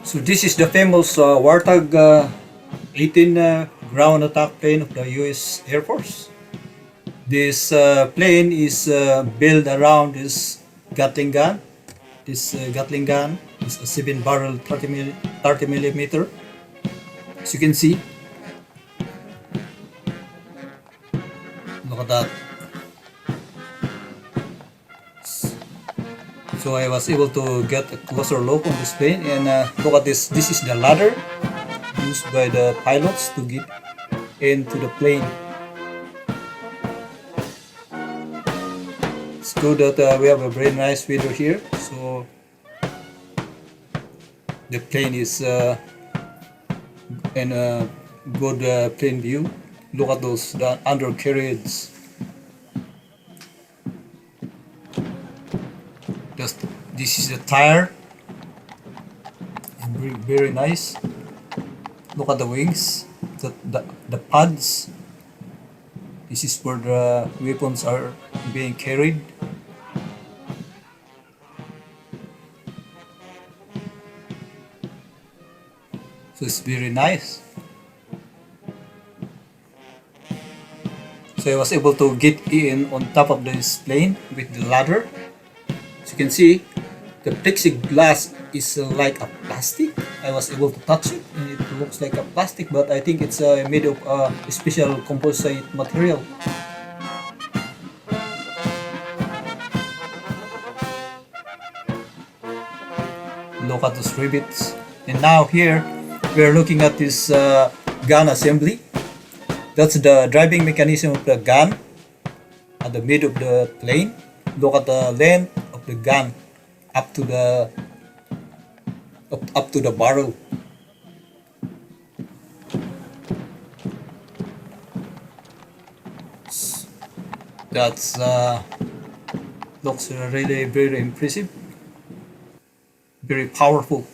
So this is the famous Warthog A10 ground attack plane of the US Air Force. This plane is built around this Gatling gun. This Gatling gun is a 7-barrel 30 millimeter. As you can see, look at that. So I was able to get a closer look on this plane, and look at this. This is the ladder used by the pilots to get into the plane. It's good that we have a very nice weather here, so the plane is in a good plane view. Look at those undercarriages. This is the tire, and very nice. Look at the wings, the pads. This is where the weapons are being carried. So it's very nice. So I was able to get in on top of this plane with the ladder. As you can see, the plexiglass is like a plastic. I was able to touch it, and it looks like a plastic, but I think it's made of a special composite material. Look at those rivets. And now here we are looking at this gun assembly. That's the driving mechanism of the gun at the mid of the plane. Look at the length of the gun up to the barrel. That's looks really very impressive, very powerful.